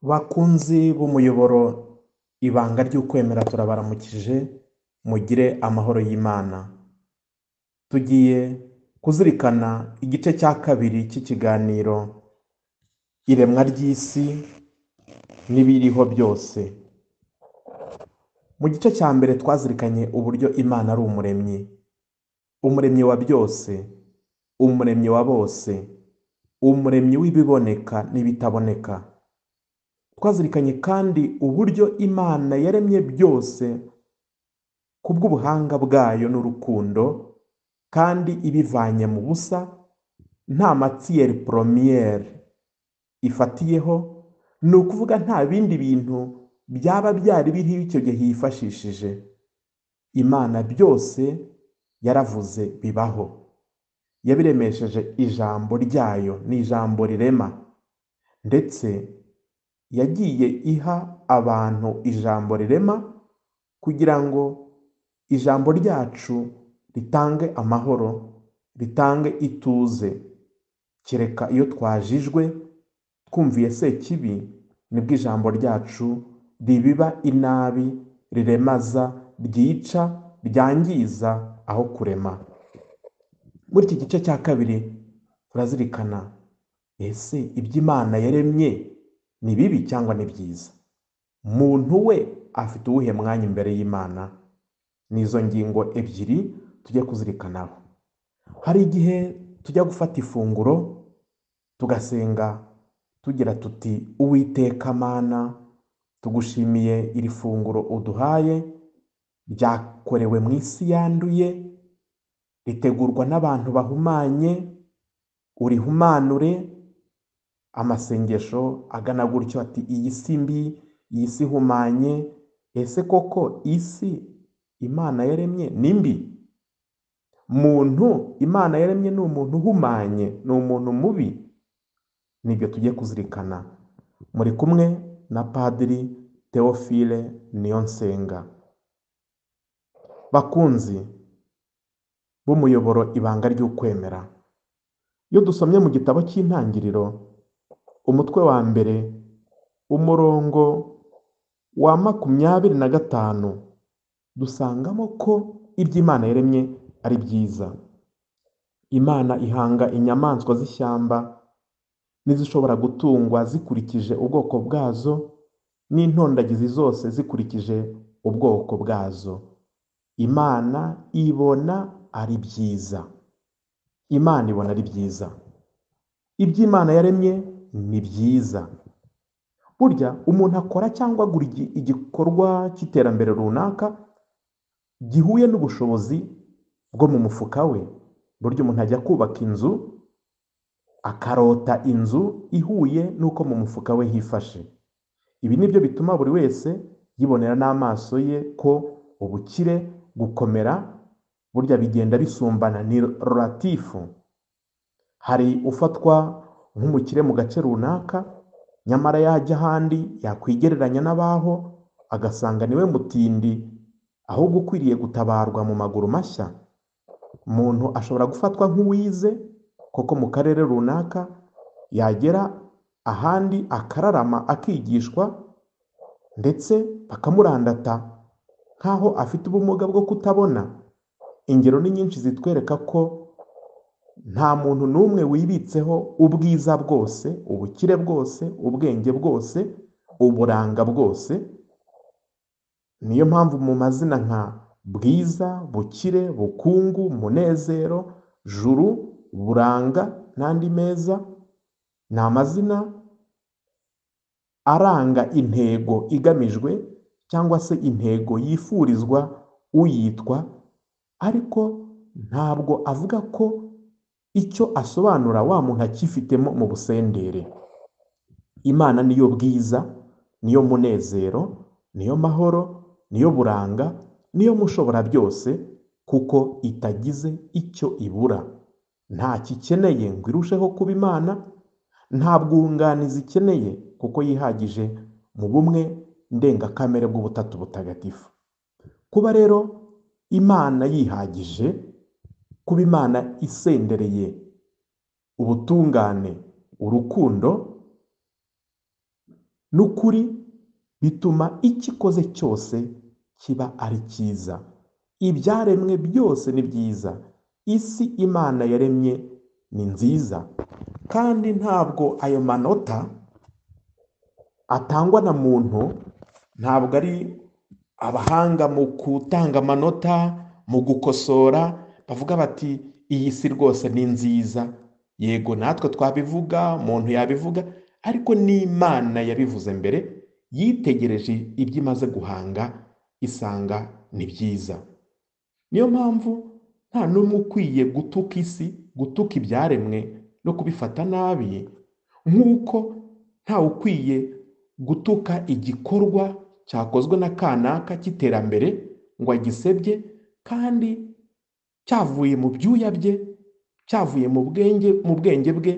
Bakunzi b'umuyoboro ibanga ry'ukwemera turabaramukije mugire amahoro y'Imana. Tugiye kuzirikana igice cya kabiri cy'ikiganiro iremwa ry'isi n'ibiriho byose. Mu gice cya mbere twazirikanye uburyo Imana ari umuremyi, umuremyi wa byose, umuremyi wa bose, umuremyi w'ibiboneka n'ibitaboneka. Twazirikanye kandi uburyo Imana yaremye byose kubw'ubuhanga bwayo n'urukundo kandi ibivanye mu busa, nta matière première ifatiyeho, ni ukuvuga nta bindi bintu byaba byari biriho icyo gihe yifashishije. Imana byose yaravuze bibaho, yabiremesheje ijambo ryayo, ni ijambo rirema, ndetse yagiye iha abantu ijambo rirema kugira ngo ijambo ryacu ritange amahoro, ritange ituze. Kereka iyo twajijwe twumviye Sekibi, nibwo ijambo ryacu ribiba inabi, riremaza, ryica, ryangiza aho kurema. Muri iki gice cya kabiri turazirikana, ese ibyo Imana yaremye ni bibi cyangwa ni byiza? Muntu we afite uwuhe mwanya imbere y'Imana? Nizo ngingo ebyiri tujye kuzirikanaho. Hari igihe tujya gufata ifunguro tugasenga tugira tuti, Uwiteka Mana, tugushimiye iri funguro uduhaye, ryakorewe mu isi yanduye, ritegurwa n'abantu bahumanye, urihumanure. Amasengesho agana gutyo ati, iyi si mbi, iyi si ihumanye. Ese koko isi Imana yaremye ni mbi? Muntu Imana yaremye ni umuntu uhumanye, ni umuntu mubi? Nibyo tugiye kuzirikana. Muri kumwe na Padiri Theophile Niyonsenga. Bakunzi b'umuyoboro ibanga ry'ukwemera, iyo dusomye mu gitabo cy'Intangiriro umutwe wa mbere umurongo wa 25, dusangamo ko ibyo Imana yaremye ari byiza. Imana ihanga inyamaswa z'ishyamba n'izishobora gutungwa zikurikije ubwoko bwazo, n'intondagizi zose zikurikije ubwoko bwazo. Imana ibona ari byiza. Imana ibona ari byiza. Ibyo Imana yaremye ni byiza. Burya umuntu akora cyangwa agura igikorwa cy'iterambere runaka gihuye n'ubushobozi bwo mu mufuka we. Burya umuntu ajya kubaka inzu akarota inzu ihuye n'uko mu mufuka we hifashe. Ibi nibyo bituma buri wese yibonera n'amaso ye ko ubukire, gukomera, burya bigenda bisumbana, ni relatifu. Hari ufatwa nk'umukire mu gace runaka, nyamara yajya ahandi yakwigereranya n'abaho agasanga niwe mutindi, ahubwo ukwiriye gutabarwa mu maguru mashya. Umuntu ashobora gufatwa nk'uwize koko mu karere runaka, yagera ahandi akararama akigishwa, ndetse bakamurandata nk'aho afite ubumuga bwo kutabona. Ingero ni nyinshi zitwereka ko nta muntu n'umwe wibitseho ubwiza bwose, ubukire bwose, ubwenge bwose, uburanga bwose. Niyo mpamvu mu mazina nka bwiza, bukire, bukungu, munezero, juru, buranga n'andi meza, ni amazina aranga intego igamijwe cyangwa se intego yifurizwa uyitwa, ariko ntabwo avuga ko icyo asobanura wa muntu akifitemo mu busendere. Imana niyo bwiza, niyo munezero, niyo mahoro, niyo buranga, niyo mushobora byose, kuko itagize icyo ibura. Nta kikeneye ngo irusheho kuba Imana, nta bwunganizi ikeneye kuko yihagije mu bumwe ndengakamere bw'ubutatu butagatifu. Kuba rero Imana yihagije, kuba Imana isendereye ubutungane, urukundo, n'ukuri bituma icyo ikoze cyose kiba ari cyiza. Ibyaremwe byose ni byiza. Isi Imana yaremye ni nziza, kandi ntabwo ayo manota atangwa na muntu. Ntabwo ari abahanga mu gutanga amanota, mu gukosora, bavuga bati iyi si rwose ni nziza. Yego, natwe twabivuga, umuntu yabivuga, ariko n'Imana yabivuze mbere, yitegereje ibyo imaze guhanga isanga ni byiza. Niyo mpamvu nta n'umwe ukwiye gutuka isi, gutuka ibyaremwe no kubifata nabi, nk'uko ntawe ukwiye gutuka igikorwa cyakozwe na kanaka cy'iterambere ngo agisebye, kandi cyavuye mu byuya bye, cyavuye mu bwenge bwe,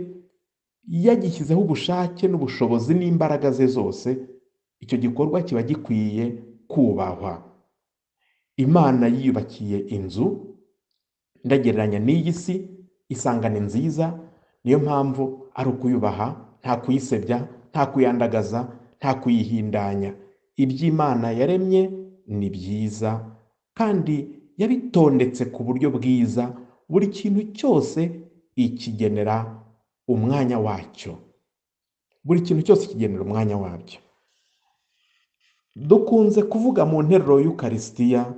yagishyizeho ubushake n'ubushobozi n'imbaraga ze zose. Icyo gikorwa kiba gikwiye kubahwa. Imana yiyubakiye inzu, ndagereranya n'iyi si, isanga ni nziza. Niyo mpamvu ari ukuyubaha, nta kuyisebya, nta kuyandagaza, nta kuyihindanya. Iby'Imana yaremye ni byiza, kandi yabitondetse ku buryo bwiza. Buri kintu cyose ikigenera umwanya wacyo. Buri kintu cyose kigenera umwanya wabyo. Dukunze kuvuga mu nteruro y'Ukarisitiya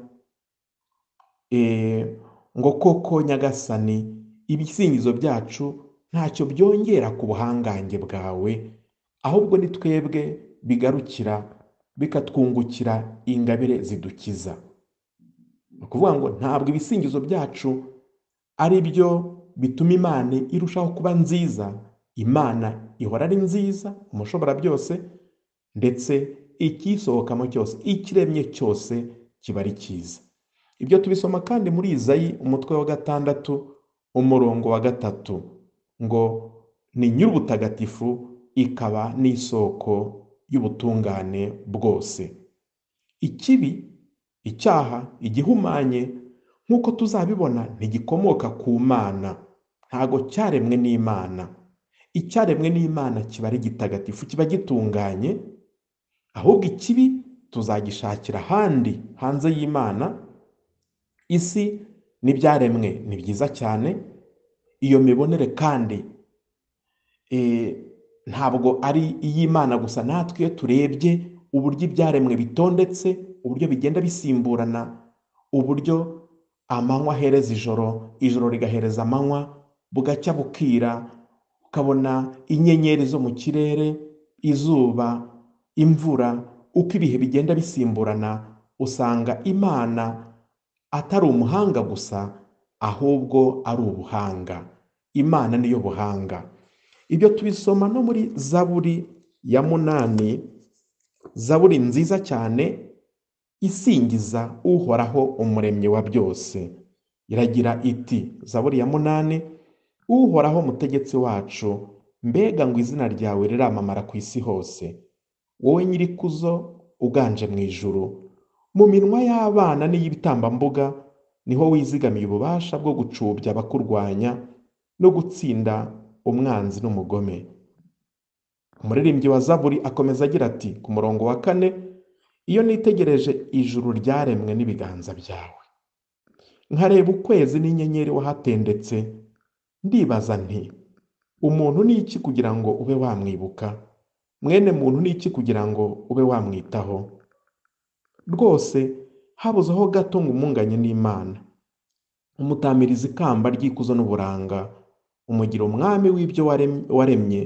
ngo koko Nyagasani, ibisingizo byacu ntacyo byongera ku buhangange bwawe, ahubwo ni twebwe bigarukira, bikatwungukira ingabire zidukiza. Ni ukuvuga ngo ntabwo ibisingizo byacu ari byo bituma Imana irushaho kuba nziza. Imana ihora ari nziza, umushobora byose, ndetse ikisohokamo cyose, ikiremye cyose kiba ari cyiza. Ibyo tubisoma kandi muri Izayi umutwe wa 6 umurongo wa 3, ngo ni nyir'ubutagatifu ikaba n'isoko y'ubutungane bwose. Ikibi, icyaha, igihumanye, nk'uko tuzabibona, ntigikomoka ku Mana, ntago cyaremwe n'Imana. Icyaremwe n'Imana kiba ari gitagatifu, kiba gitunganye. Ahubwo ikibi tuzagishakira ahandi, hanze y'Imana. Isi n'ibyaremwe ni byiza cyane. Iyo mibonere kandi ntabwo ari iy'Imana gusa. Natwe iyo turebye uburyo ibyaremwe bitondetse, uburyo bigenda bisimburana, uburyo amanywa ahereza ijoro, ijoro rigahereza amanywa, bugacya bukira, ukabona inyenyeri zo mu kirere, izuba, imvura, uko ibihe bigenda bisimburana, usanga Imana atari umuhanga gusa, ahubwo ari ubuhanga. Imana niyo buhanga. Ibyo tubisoma no muri Zaburi ya 8, Zaburi nziza cyane isingiza Uhoraho umuremyi wa byose. Iragira iti, Zaburi ya 8, Uhoraho mutegetsi wacu, mbega ngo izina ryawe riramamara ku isi hose. Wowe nyirikuzo uganje mu ijuru, mu minwa y'abana n'iy'ibitambambuga niho wizigamiye ububasha bwo gucubya abakurwanya no gutsinda umwanzi n'umugome. Umuririmbyi wa Zaburi akomeza agira ati ku murongo wa 4, iyo nitegereje ijuru ryaremwe n'ibiganza byawe, nkareba ukwezi n'inyenyeri wahatendetse, ndibaza nti umuntu ni iki kugira ngo ube wamwibuka, mwene muntu ni iki kugira ngo ube wamwitaho. Rwose habuzeho gato ngo umunganye n'Imana. Umutamiriza ikamba ry'ikuzo n'uburanga, umugira umwami w'ibyo waremye,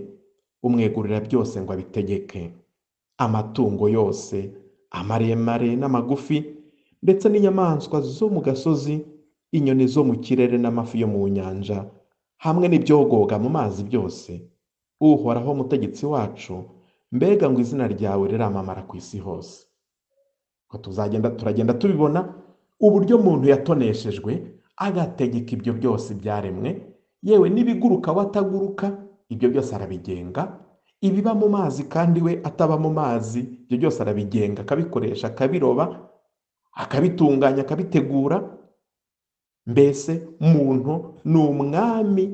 umwegurira byose ngo abitegeke. Amatungo yose, amaremare n'amagufi, ndetse n'inyamaswa zo mu gasozi, inyoni zo mu kirere n'amafi yo mu nyanja, hamwe n'ibyogoga mu mazi byose. Uhoraho mutegetsi wacu, mbega ngo izina ryawe riramamara ku isi hose. Turagenda tubibona uburyo muntu yatoneshejwe, agategeka ibyo byose byaremwe, yewe n'ibiguruka wataguruka, ibyo byose arabigenga. Ibiba mu mazi kandi we ataba mu mazi, ibyo byose arabigenga, akabikoresha, akabiroba, akabitunganya, akabitegura. Mbese muntu ni umwami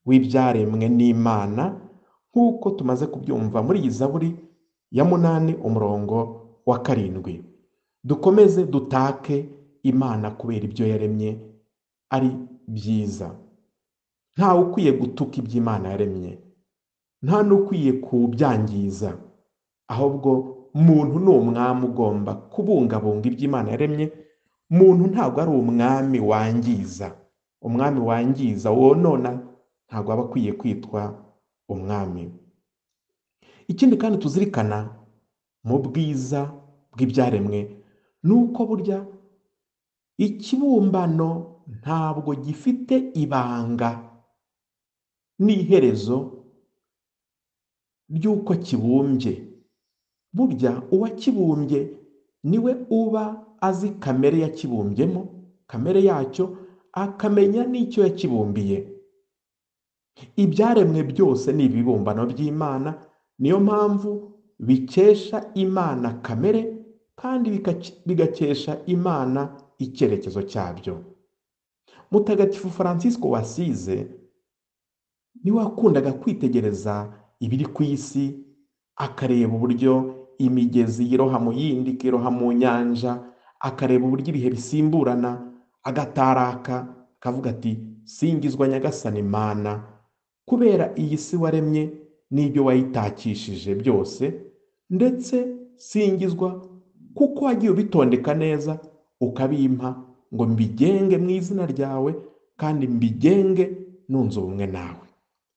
w'ibyaremwe n'Imana, nk'uko tumaze kubyumva muri iyi Zaburi ya 8 umurongo wa 7. Dukomeze dutake Imana kubera ibyo yaremye ari byiza. Ntawe ukwiye gutuka ibyo Imana yaremye, nta n'ukwiye kubyangiza, ahubwo muntu ni umwami ugomba kubungabunga ibyo Imana yaremye. Muntu ntabwo ari umwami wangiza. Umwami wangiza wonona ntabwo aba akwiye kwitwa umwami. Ikindi kandi tuzirikana mu bwiza bw'ibyaremwe ni uko burya ikibumbano ntabwo gifite ibanga n'iherezo ry'uko kibumbye. Burya uwakibumbye niwe uba azi kamere yakibumbyemo, kamere yacyo, akamenya n'icyo yakibumbiye. Ibyaremwe byose ni ibibumbano by'Imana, niyo mpamvu bikesha Imana kamere kandi bigakesha Imana icyerekezo cyabyo. Mutagatifu Francisco wasize niwe wakundaga kwitegereza ibiri ku isi, akareba uburyo imigezi yiroha mu yindi, ikiroha mu nyanja, akareba uburyo ibihe bisimburana, agataraka akavuga ati singizwa Nyagasani Imana kubera iyi si waremye n'ibyo wayitakishije byose, ndetse singizwa kuko wagiye ubitondeka neza ukabimpa ngo mbigenge mu izina ryawe kandi mbigenge nunze ubumwe nawe.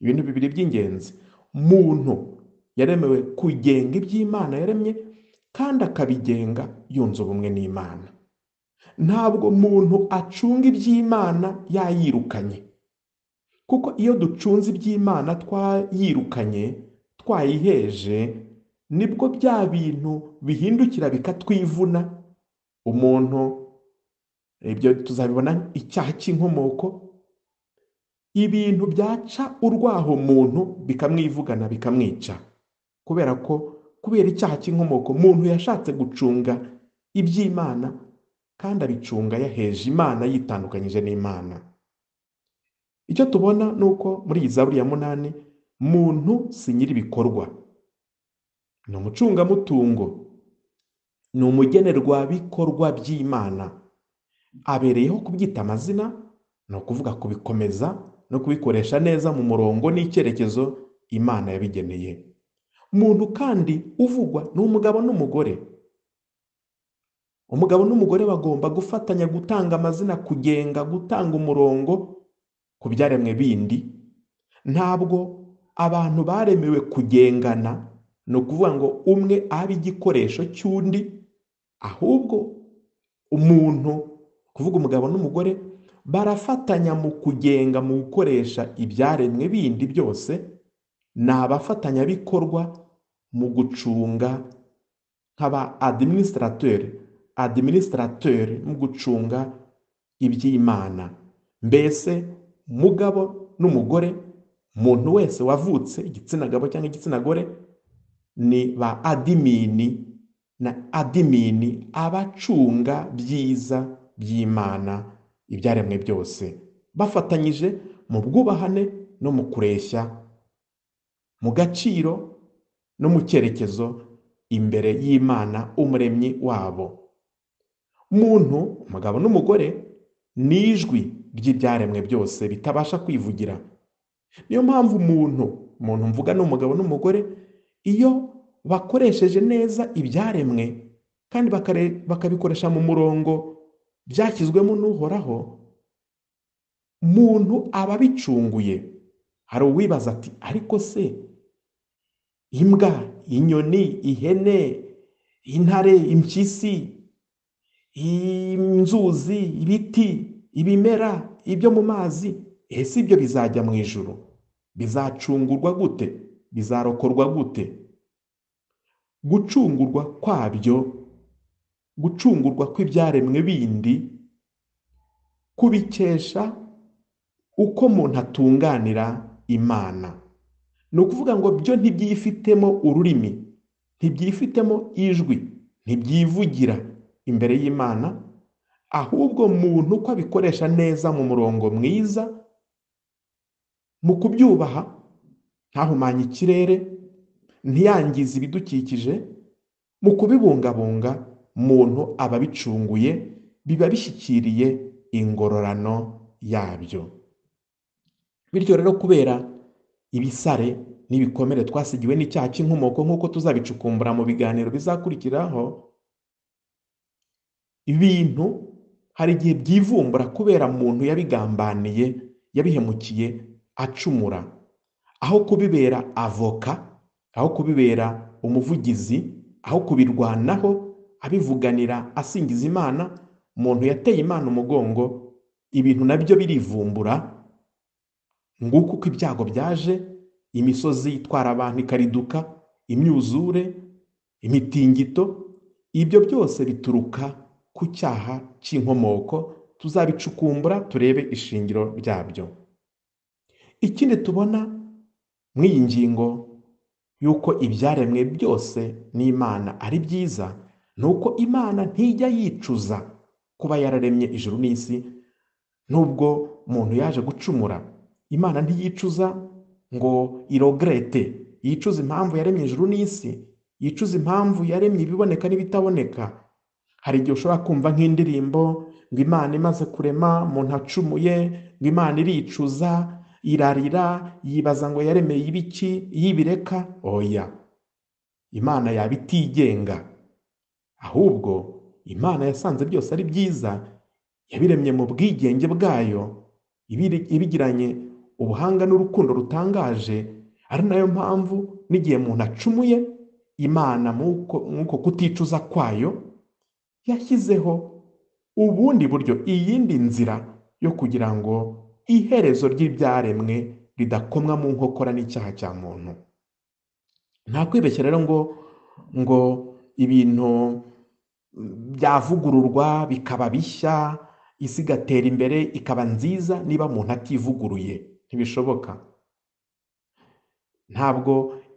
Ibintu bibiri by'ingenzi: muntu yaremewe kugenga iby'Imana yaremye kandi akabigenga yunze ubumwe n'Imana. Ntabwo muntu acunga iby'Imana yayirukanye, kuko iyo ducunze iby'Imana twayirukanye, twayiheje, nibwo bya bintu bihindukira bikatwivuna. Umuntu, ibyo tuzabibona icyaha cy'inkomoko, ibintu byaca urwaho muntu bikamwivugana bikamwica, kubera icyaha cy'inkomoko muntu yashatse gucunga iby'Imana kandi abicunga yaheje Imana, yitandukanyije n'Imana. Icyo tubona ni uko muri iyi Zaburi ya 8 muntu si nyir'ibikorwa, ni umucungamutungo, ni umugenerwabikorwa by'Imana. Abereyeho kubyita amazina, ni ukuvuga kubikomeza no kubikoresha neza mu murongo n'icyerekezo Imana yabigeneye. Muntu kandi uvugwa ni umugabo n'umugore. Umugabo n'umugore bagomba gufatanya gutanga amazina, kugenga, gutanga umurongo ku byaremwe bindi. Ntabwo abantu baremewe kugengana, ni ukuvuga ngo umwe abe igikoresho cy'undi, ahubwo umuntu, kuvuga umugabo n'umugore, barafatanya mu kugenga, mu gukoresha ibyaremwe bindi byose. Ni abafatanyabikorwa mu gucunga, nk'aba administrateur mu gucunga iby'Imana. Mbese mugabo n'umugore, umuntu wese wavutse, igitsina gabo cyangwa igitsina gore, ni ba adimini na adimini, abacunga byiza by'Imana, ibyaremwe byose, bafatanyije mu bwubahane no mu kureshya, mu gaciro no mu cyerekezo imbere y'Imana umuremyi wabo. Muntu, umugabo n'umugore, ni ijwi ry'ibyaremwe byose bitabasha kwivugira. Niyo mpamvu umuntu mvuga ni umugabo n'umugore, iyo bakoresheje neza ibyaremwe kandi bakabikoresha mu murongo byashyizwemo n'Uhoraho, muntu aba abicunguye. Hari uwibaza ati ariko se imbwa, inyoni, ihene, intare, impyisi, inzuzi, ibiti, ibimera, ibyo mu mazi, ese ibyo bizajya mu ijuru? Bizacungurwa gute? Bizarokorwa gute? Gucungurwa kwabyo, gucungurwa kw'ibyaremwe bindi, kubikesha uko umuntu atunganira Imana. Ni ukuvuga ngo byo ntibyifitemo ururimi, ntibyifitemo ijwi, ntibyivugira imbere y'Imana, ahubwo muntu uko abikoresha neza mu murongo mwiza, mu kubyubaha, ntahumanye ikirere, ntiyangize ibidukikije. Mu kubibungabunga muntu aba abicunguye, biba bishyikiriye ingororano yabyo. Bityo rero kubera ibisare n'ibikomere twasigiwe n'icyaha cy'inkomoko, nk'uko tuzabicukumbura mu biganiro bizakurikiraho, ibintu hari igihe byivumbura kubera muntu yabigambaniye, yabihemukiye, acumura. Aho kubibera avoka, aho kubibera umuvugizi, aho kubirwanaho abivuganira asingiza Imana, umuntu yateye Imana umugongo, ibintu nabyo birivumbura. Nguko uko ibyago byaje, imisozi itwara abantu ikariduka, imyuzure, imitingito, ibyo byose bituruka ku cyaha cy'inkomoko. Tuzabicukumbura turebe ishingiro ryabyo. Ikindi tubona muri iyi ngingo yuko ibyaremwe byose n'Imana ari byiza, ni uko Imana ntijya yicuza kuba yararemye ijuru n'isi. Nubwo umuntu yaje gucumura, Imana ntiyicuza ngo irogrete, yicuza impamvu yaremye ijuru n'isi, yicuza impamvu yaremye ibiboneka n'ibitaboneka. Hari igihe ushobora kumva nk'indirimbo ngo Imana imaze kurema umuntu acumuye, ngo Imana iricuza, irarira, yibaza ngo yaremeye ibiki, yibireka. Oya, Imana yaba itigenga, ahubwo Imana yasanze byose ari byiza, yabiremye mu bwigenge bwayo, ibigiranye ubuhanga n'urukundo rutangaje. Ari nayo mpamvu n'igihe umuntu acumuye, Imana nk'uko kuticuza kwayo yashyizeho ubundi buryo, iyindi nzira yo kugira ngo iherezo ry'ibyaremwe ridakomwa mu nkokora n'icyaha cya muntu. Nta kwibeshya rero ngo ibintu byavugururwa bikaba bishya, isi igatera imbere ikaba nziza niba umuntu ativuguruye. Ntibishoboka. Ntabwo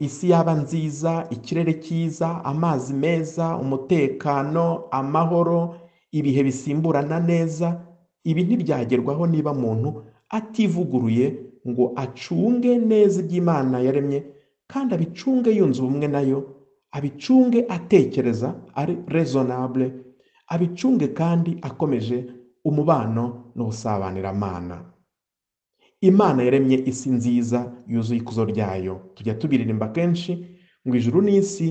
isi yaba nziza, ikirere cyiza, amazi meza, umutekano, amahoro, ibihe bisimburana neza, ibi ntibyagerwaho niba muntu ativuguruye ngo acunge neza iby'Imana yaremye, kandi abicunge yunze ubumwe nayo, abicunge atekereza ari raisonnable, abicunge kandi akomeje umubano n'ubusabaniramana. Imana yaremye isi nziza yuzuye ikuzo ryayo. Tujya tubiririmba kenshi ngo ijuru n'isi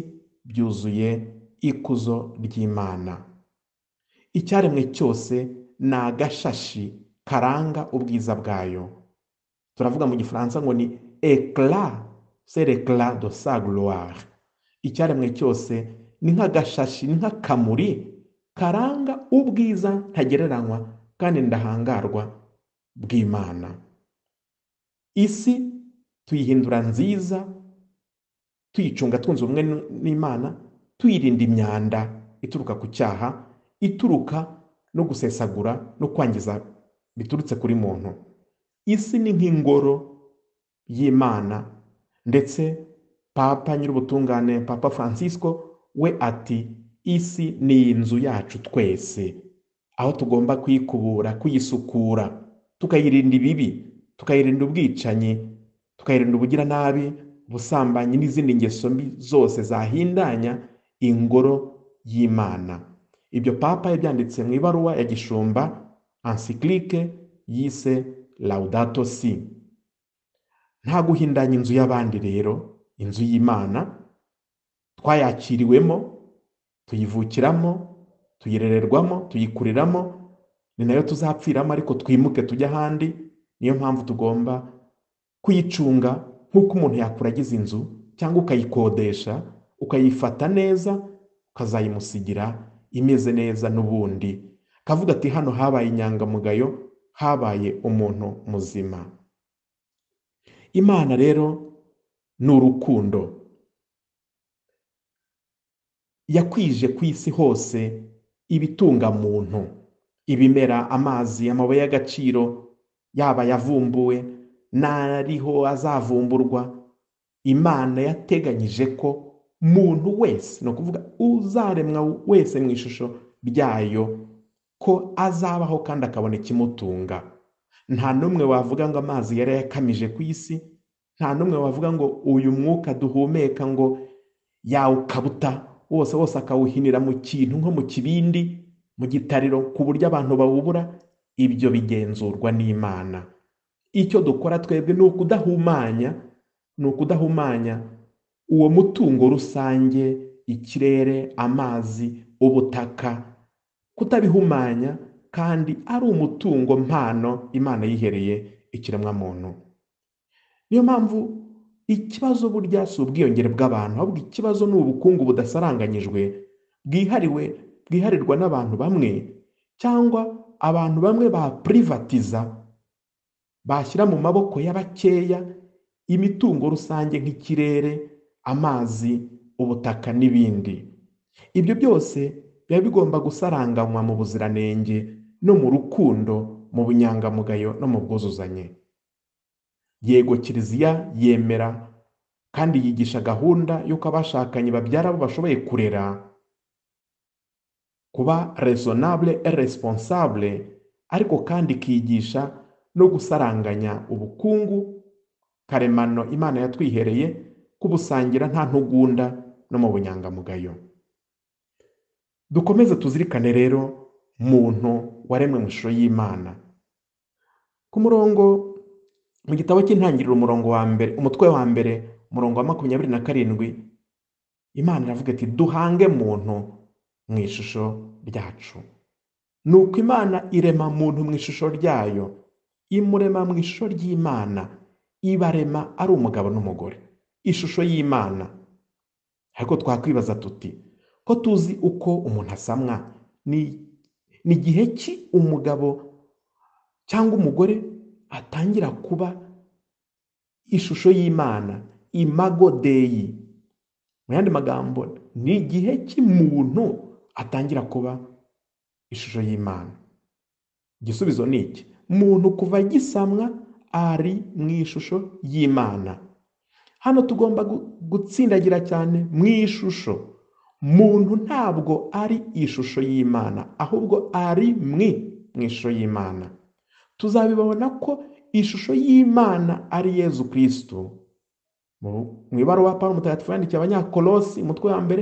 byuzuye ikuzo ry'Imana. Icyaremwe cyose ni agashashi karanga ubwiza bwayo. Turavuga mu Gifaransa ngo ni éclat, c'est l'éclat de sa gloire. Icyaremwe cyose ni nk'agashashi, ni nk'akamuri karanga ubwiza ntagereranywa kandi ndahangarwa bw'Imana. Isi tuyihindura nziza, tuyicunga twunze ubumwe n'Imana, tuyirinda imyanda ituruka ku cyaha, ituruka no gusesagura no kwangiza biturutse kuri muntu. Isi ni nk'ingoro y'Imana, ndetse Papa Nyir'ubutungane, Papa Francisco we ati isi ni inzu yacu twese, aho tugomba kuyikubura, kuyisukura, tukayirinda ibibi, tukayirinda ubwicanyi, tukayirinda ubugiranabi, ubusambanyi n'izindi ngeso mbi zose zahindanya ingoro y'Imana. Ibyo Papa yabyanditse mu ibaruwa ya Gishumba, encyclique yise Laudato Si. Nta guhindanya inzu y'abandi rero, inzu y'Imana twayakiriwemo, tuyivukiramo, tuyirererwamo, tuyikuriramo, ni nayo tuzapfiramo, ariko twimuke tujya ahandi. Niyo mpamvu tugomba kuyicunga nk'uko umuntu yakuragiza inzu cyangwa ukayikodesha, ukayifata neza, ukazayimusigira imeze neza n'ubundi. Kavuga ati hano habaye inyangamugayo, habaye umuntu muzima. Imana rero ni urukundo. Yakwije ku isi hose ibitunga muntu, ibimera, amazi, amabuye y'agaciro, yaba yavumbuwe n'ariho azavumburwa. Imana yateganyije ko muntu wese, no kuvuga uzaremwa wese mu ishusho ryayo, ko azabaho kandi akabona ikimutunga. Nta n'umwe wavuga ngo amazi yari yakamije ku isi, nta n'umwe wavuga ngo uyu mwuka duhumeka ngo yawukabuta wose akawuhinira mu kintu nko mu kibindi, mu gitariro, ku buryo abantu bawubura. Ibyo bigenzurwa n'Imana. Icyo dukora twebwe ni ukudahumanya uwo mutungo rusange, ikirere, amazi, ubutaka, kutabihumanya, kandi ari umutungo mpano Imana yihereye ikiremwa muntu. Niyo mpamvu ikibazo burya si ubwiyongere bw'abantu, ahubwo ikibazo ni ubukungu budasaranganyijwe bwiharirwa n'abantu bamwe, cyangwa abantu bamwe baprivatiza, bashyira mu maboko y'abakeya imitungo rusange nk'ikirere, amazi, ubutaka n'ibindi. Ibyo byose biba bigomba gusaranganywa mu buziranenge no mu rukundo, mu bunyangamugayo no mu bwuzuzanye. Yego, Kiliziya yemera kandi yigisha gahunda y'uko abashakanye babyara abo bashoboye kurera, kuba raisonnable et responsable, ariko kandi ikigisha no gusaranganya ubukungu karemano Imana yatwihereye, kubusangira nta ntugunda no mu bunyangamugayo. Dukomeze tuzirikane rero muntu waremwe mu ishusho y'Imana. Ku murongo mu gitabo cy'Intangiriro umutwe wa mbere umurongo wa 27, Imana iravuga iti duhange muntu mu ishusho ryacu. Nuko Imana irema muntu mu ishusho ryayo, imurema mu ishusho ry'Imana, ibarema ari umugabo n'umugore, ishusho y'Imana. Ariko twakwibaza tuti, ko tuzi uko umuntu asamwa, ni igihe ki umugabo cyangwa umugore atangira kuba ishusho y'Imana, imago Dei? Mu yandi magambo, ni igihe ki muntu atangira kuba ishusho y'Imana? Igisubizo ni iki: muntu kuva gisamwa ari mu ishusho y'Imana. Hano tugomba gutsindagira cyane mu ishusho. Muntu ntabwo ari ishusho y'Imana, ahubwo ari mu ishusho y'Imana. Tuzabibona ko ishusho y'Imana ari Yezu Kristo. Mu ibaruwa Pawulo Mutagatifu yandikiye Abanyakolosi umutwe wa mbere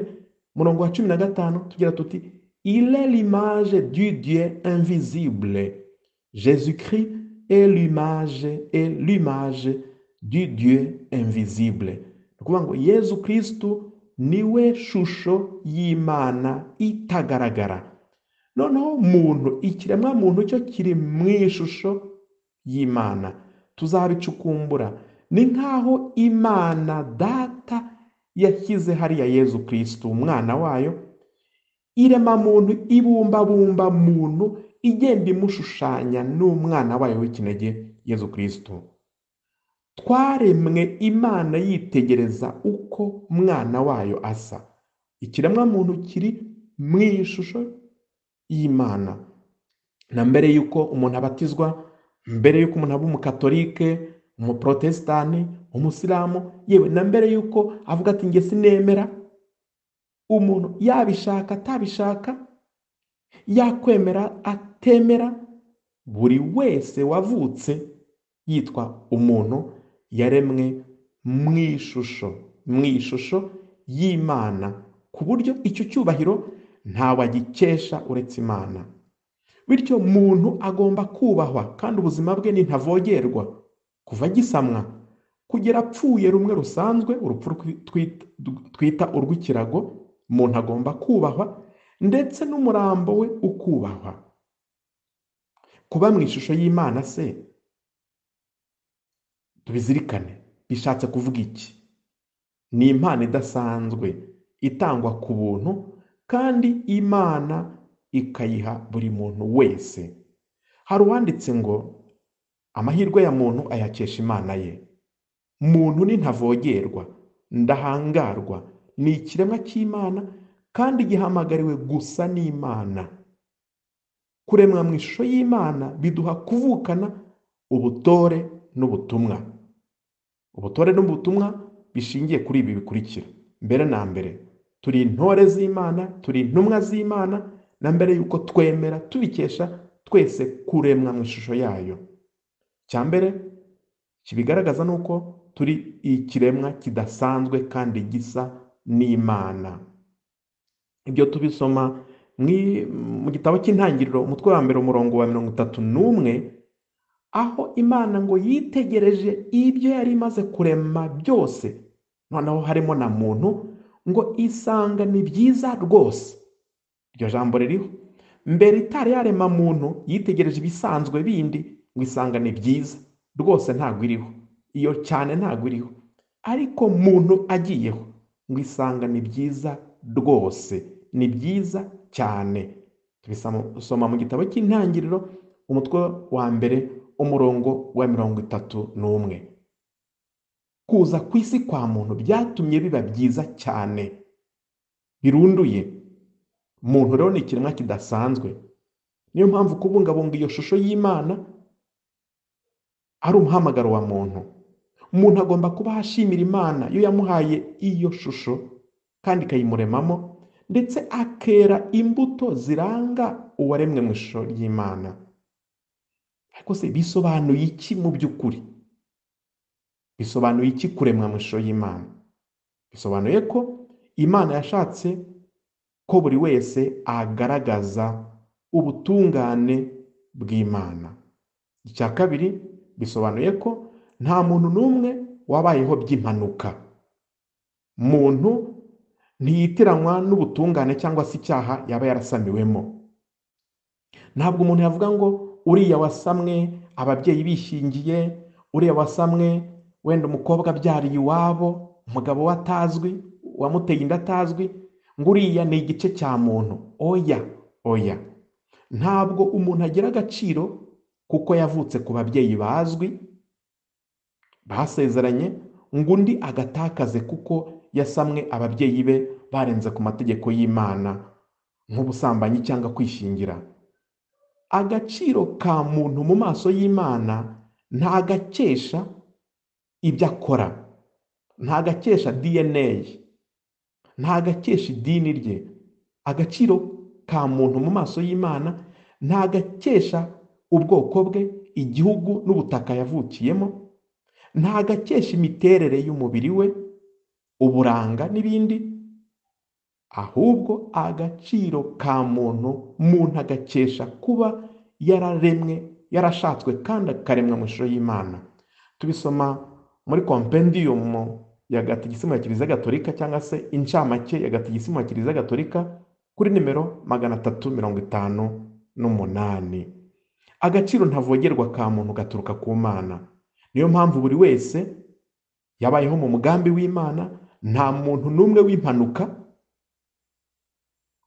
umurongo wa 15 tugira tuti, il est l'image du Dieu invisible. Jésus-Christ est l'image du Dieu invisible. Nukuvuga ngo Yezu Kristo niwe shusho y'Imana itagaragara. Noneho muntu, ikiremwa muntu cyo kiri mu ishusho y'Imana. Tuzabicukumbura. Ni nkaho Imana Data yashyize hariya Yezu Kristo umwana wayo, irema muntu, ibumbabumba muntu, igenda imushushanya n'umwana wayo w'ikinege Yezu Kristo. Twaremwe Imana yitegereza uko mwana wayo asa. Ikiremwa muntu kiri mu ishusho y'Imana. Na mbere yuko umuntu abatizwa, mbere yuko umuntu aba umukatolike, umuprotestani, umusilamu, yewe na mbere yuko avuga ati nge sinemera, umuntu yabishaka atabishaka, yakwemera atemera, buri wese wavutse yitwa umuntu yaremwe mu ishusho y'Imana, ku buryo icyo cyubahiro ntawe agikesha uretse Imana. Bityo muntu agomba kubahwa, kandi ubuzima bwe ni ntavogerwa kuva gisamwa kugera apfuye rumwe rusanzwe, urupfu twita urw'ikirago. Umuntu agomba kubahwa, ndetse n'umurambo we ukubahwa. Kuba mu ishusho y'Imana se, tubizirikane, bishatse kuvuga iki? Ni impano idasanzwe itangwa ku buntu, kandi Imana ikayiha buri muntu wese. Hari uwanditse ngo amahirwe ya muntu ayakesha Imana ye. Muntu ni ntavogerwa, ndahangarwa, ni ikiremwa cy'Imana, kandi gihamagariwe gusa n'Imana. Kuremwa mu ishusho y'Imana biduha kuvukana ubutore n'ubutumwa. Ubutore n'ubutumwa bishingiye kuri ibi bikurikira. Mbere na mbere, turi intore z'Imana, turi intumwa z'Imana, na mbere yuko twemera tubikesha twese kuremwa mu ishusho yayo. Cyambere kibigaragaza nuko turi ikiremwa kidasanzwe kandi gisa n'Imana. Ibyo tubisoma mu gitabo cy'Intangiriro umutwe wa mbere umurongo wa 31, aho Imana ngo yitegereje ibyo yari imaze kurema byose, noneho harimo na muntu, ngo isanga ni byiza rwose. Iryo jambo ririho. Mbere itari yarema muntu, yitegereje ibisanzwe bindi, ngo isanga ni byiza rwose, ntabwo iriho. Iyo cyane ntabwo iriho. Ariko muntu agiyeho, ngo isanga ni byiza rwose, ni byiza cyane. Tubisoma mu gitabo cy'Intangiriro umutwe wa mbere umurongo wa 31. Kuza ku isi kwa muntu byatumye biba byiza cyane birunduye. Muntu rero ni ikiremwa kidasanzwe. Niyo mpamvu kubungabunga iyo shusho y'Imana ari umuhamagaro wa muntu. Umuntu agomba kuba ashimira Imana iyo yamuhaye iyo shusho kandi ikayimuremamo, ndetse akera imbuto ziranga uwaremwe mu ishusho ry'Imana. Ariko se bisobanuye iki mu by'ukuri? Bisobanuye iki kuremwa mu ishusho y'Imana? Bisobanuye ko Imana yashatse ko buri wese agaragaza ubutungane bw'Imana. Icya kabiri, bisobanuye ko nta muntu n'umwe wabayeho by'impanuka. Muntu ntiyitiranwa n'ubutungane cyangwa se icyaha yaba yarasamiwemo. Ntabwo umuntu yavuga ngo uriya wasamwe ababyeyi bishingiye, uriya wasamwe wenda umukobwa abyariye iwabo, umugabo watazwi, wamuteye inda atazwi, ngo uriya ni igice cya muntu. Oya. Ntabwo umuntu agira agaciro kuko yavutse ku babyeyi bazwi, basezeranye, ngo undi agatakaze kuko yasamwe ababyeyi be barenze ku mategeko y'Imana, nk'ubusambanyi cyangwa kwishingira. Agaciro ka muntu mu maso y'Imana ntagakesha ibyo akora, ntagakesha DNA, ntagakesha idini rye. Agaciro ka muntu mu maso y'Imana ntagakesha ubwoko bwe, igihugu n'ubutaka yavukiyemo, ntagakesha imiterere y'umubiri we, uburanga n'ibindi. Ahubwo agaciro ka muntu agakesha kuba yararemwe, yarashatswe kandi akaremwa mu ishusho y'Imana. Tubisoma muri compendium ya Gatigisimu ya Kiliziya Gatolika, cyangwa se incamake ya Gatigisimu ya Kiliziya Gatolika, kuri nimero 358. Agaciro ntavogerwa ka muntu gaturuka ku Mana. Niyo mpamvu buri wese yabayeho mu mugambi w'Imana. Nta muntu n'umwe w'impanuka,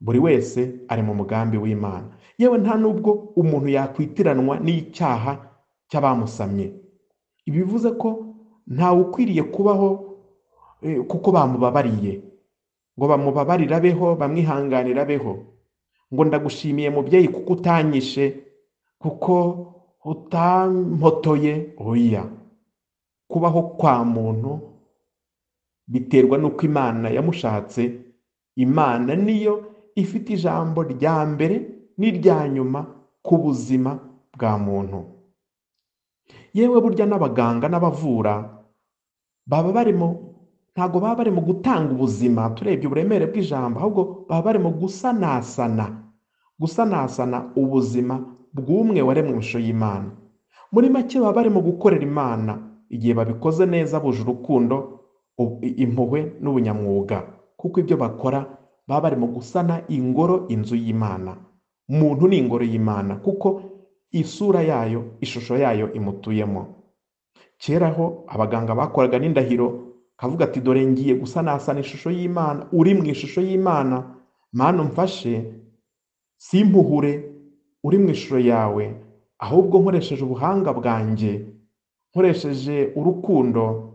buri wese ari mu mugambi w'Imana. Yewe nta nubwo umuntu yakwitiranwa n'icyaha cy'abamusamye. Ibi bivuze ko ntawe ukwiriye kubaho kuko bamubabariye, ngo bamubabarire abeho, bamwihanganire abeho, ngo ndagushimiye mubyeyi kuko utanyishe, kuko utampotoye. Oya. Kubaho kwa muntu biterwa n'uko Imana yamushatse. Imana niyo ifite ijambo rya mbere n'irya nyuma ku buzima bwa muntu. Yewe burya n'abaganga n'abavura ntago baba barimo gutanga ubuzima turebye uburemere bw'ijambo, ahubwo baba barimo gusanasana ubuzima bw'umwe waremwe mu ishusho y'Imana. Muri make baba barimo gukorera Imana igihe babikoze neza, buje urukundo, impuhwe n'ubunyamwuga, kuko ibyo bakora baba barimo gusana inzu y'Imana. Muntu ni ingoro y'Imana kuko isura yayo, ishusho yayo imutuyemo. Kera ho abaganga bakoraga n'indahiro, kavuga ati dore ngiye gusanasana ishusho y'Imana. Uri mu ishusho y'Imana, Mana umfashe simpuhure, uri mu ishusho yawe, ahubwo nkoresheje ubuhanga bwanjye, nkoresheje urukundo,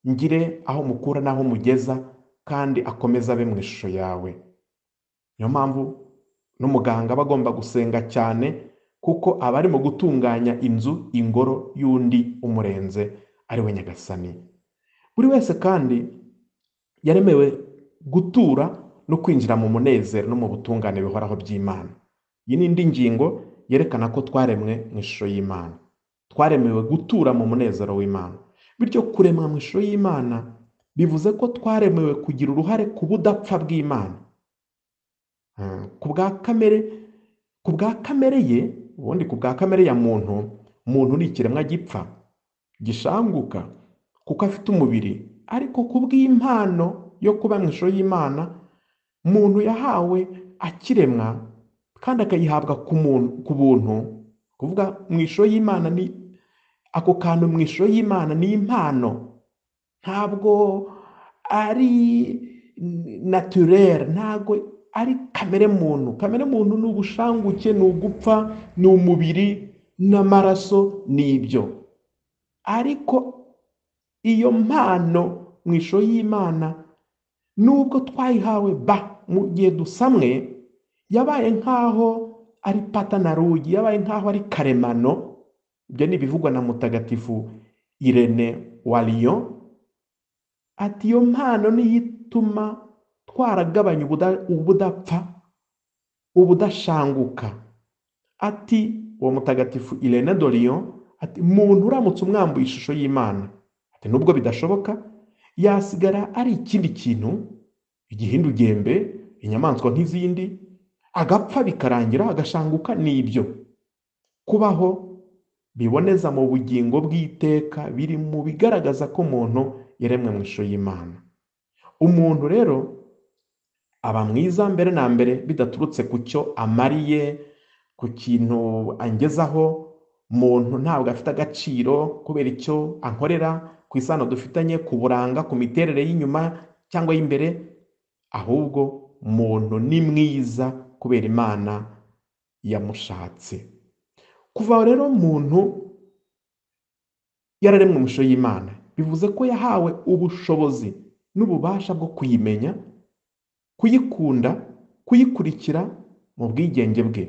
ngire aho mukura n'aho mugeza, kandi akomeza abe mu ishusho yawe. Niyo mpamvu n'umuganga bagomba gusenga cyane, kuko aba arimo gutunganya ingoro y'undi umurenze, ari we Nyagasani. Buri wese kandi yaremewe gutura no kwinjira mu munezero no mu butungane bihoraho by'Imana. Iyi ni indi ngingo yerekana ko twaremwe mu ishusho y'Imana. Twaremewe gutura mu munezero w'Imana. Bityo kuremwa mu ishusho y'Imana bivuze ko twaremewe kugira uruhare ku budapfa bw'Imana. Ku bwa kamere ye, ubundi ku bwa kamere ya muntu ni ikiremwa gipfa, gishanguka, kuko afite umubiri, ariko ku bw'impano yo kuba mu ishusho y'Imana, muntu yahawe akiremwa kandi akayihabwa ku buntu. Kuvuga mu ishusho y'Imana, ni ako kantu mu ishusho y'Imana ni impano, ntabwo ari naturel, ntabwo ari kamere muntu. Kamere muntu ni ubushanguke, ni ugupfa, ni umubiri n'amaraso, n'ibyo. Ariko iyo mpano mu ishusho y'Imana, nubwo twayihawe mu gihe dusamwe, yabaye nk'aho ari patanarugi, yabaye nk'aho ari karemano. Ibyo ni ibivugwa na mutagatifu Irene wa Lyon, ati iyo mpano niyo ituma twaragabanya ubudapfa, ubudashanguka. Ati uwo mutagatifu Irene de Lyon, ati muntu uramutse umwambuye ishusho y'Imana, ati nubwo bidashoboka, yasigara ari ikindi kintu, igihindugembe, inyamaswa nk'izindi, agapfa bikarangira, agashanguka. n'ibyo kubaho biboneza mu bugingo bw'iteka, biri mu bigaragaza ko umuntu yaremwe mu ishusho y'Imana. Umuntu rero aba mwiza mbere na mbere bidaturutse ku cyo amariye, ku kintu angezaho. Muntu ntabwo afite agaciro kubera icyo ankorera, ku isano dufitanye, ku buranga, ku miterere y'inyuma cyangwa y'imbere, ahubwo muntu ni mwiza kubera Imana yamushatse. Kuva rero muntu yararemwe mu ishusho y'Imana, bivuze ko yahawe ubushobozi n'ububasha bwo kuyimenya, kuyikunda, kuyikurikira mu bwigenge bwe.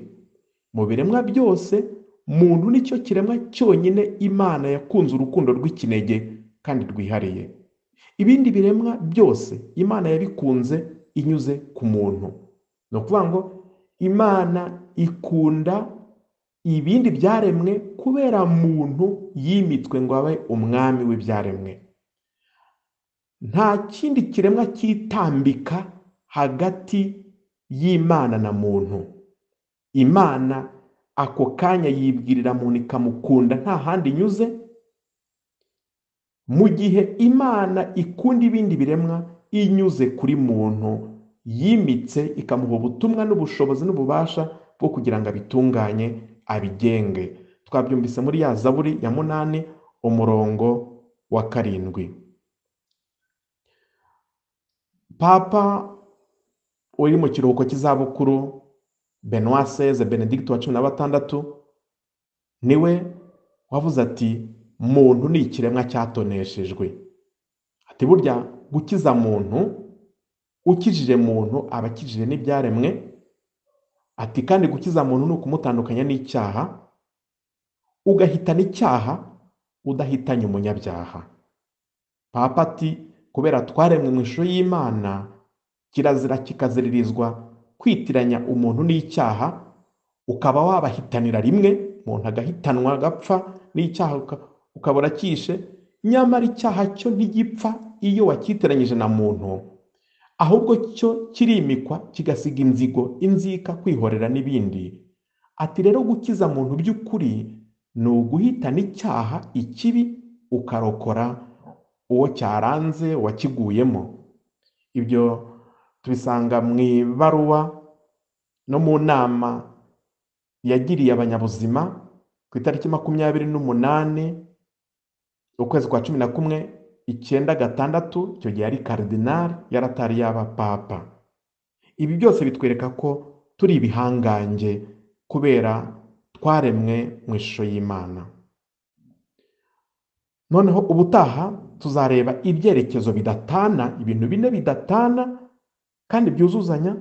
Mu biremwa byose, muntu nicyo kiremwa cyonyine Imana yakunze urukundo rw'ikinege kandi rwihariye. Ibindi biremwa byose Imana yabikunze inyuze ku muntu. Ni ukuvuga ngo Imana ikunda ibindi byaremwe kubera muntu yimitswe ngo abe umwami w'ibyaremwe. Nta kindi kiremwa cyitambika hagati y'Imana na muntu. Imana ako kanya yibwirira muntu ikamukunda nta handi inyuze, mu gihe Imana ikunda ibindi biremwa inyuze kuri muntu yimitse, ikamuha ubutumwa n'ubushobozi n'ububasha bwo kugira ngo abitunganye, abigenge. Twabyumvise muri ya Zaburi ya 8 umurongo wa 7. Papa uri mu kiruhuko cy'izabukuru, Benoit XVI, Benedicto wa 16, niwe wavuze ati muntu ni ikiremwa cyatoneshejwe. Ati burya gukiza muntu, ukijije muntu aba akijije n'ibyaremwe. Ati kandi gukiza muntu ni ukumutandukanya n'icyaha, ugahitana icyaha udahitanye umunyabyaha. Papa ati kubera twaremwe mu ishusho y'Imana, kirazira kikaziririzwa kwitiranya umuntu n'icyaha, ukaba wabahitanira rimwe, umuntu agahitanwa agapfa, n'icyaha ukabura kishe. Nyamara icyaha cyo ntigipfa iyo wakitiranyije na muntu, ahubwo cyo kirimikwa kigasiga inzigo, inzika, kwihorera n'ibindi. Ati rero gukiza muntu by'ukuri ni uguhitana icyaha, ikibi, ukarokora uwo cyaranze, wakiguyemo. Ibyo tubisanga mu ibaruwa no mu nama yagiriye abanyabuzima ku itariki 28 ukwezi kwa 11 1996. icyo gihe ari karidinali, yaratari yaba papa. Ibi byose bitwereka ko turi ibihangange kubera twaremwe mu ishusho y'Imana. Noneho ubutaha tuzareba ibyerekezo bidatana, ibintu bine bidatana kandi byuzuzanya,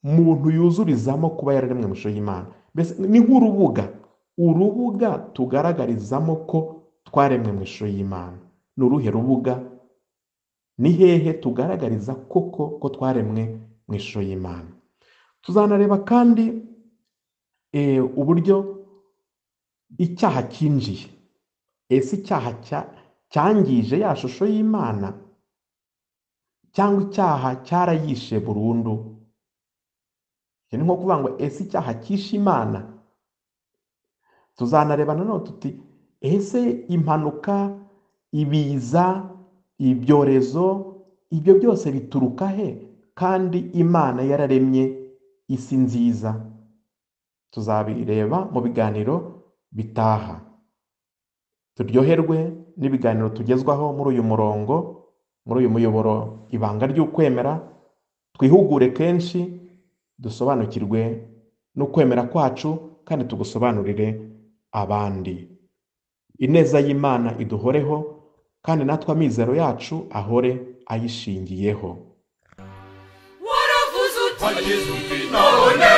muntu yuzurizamo kuba yararemwe mu ishusho y'Imana. Mbese ni nk'urubuga tugaragarizamo ko twaremwe mu ishusho y'Imana. Ni uruhe rubuga? Ni hehe tugaragariza koko ko twaremwe mu ishusho y'Imana? Tuzanareba kandi uburyo icyaha cyinjiye. Ese icyaha cyangije ya shusho y'Imana? cyangwa icyaha cyarayishe burundu. Ni nko kuvuga ngo ese icyaha cyishe Imana? Tuzanareba nanone tuti ese impanuka, ibiza, ibyorezo, ibyo byose bituruka he kandi Imana yararemye isi nziza? Tuzabireba mu biganiro bitaha. Turyoherwe n'ibiganiro tugezwaho muri uyu murongo, muri uyu muyoboro ibanga ry'ukwemera. Twihugure kenshi, dusobanukirwe n'ukwemera kwacu kandi tugusobanurire abandi. Ineza y'Imana iduhoreho kandi natwe amizero yacu ahore ayishingiyeho. waravuze uti none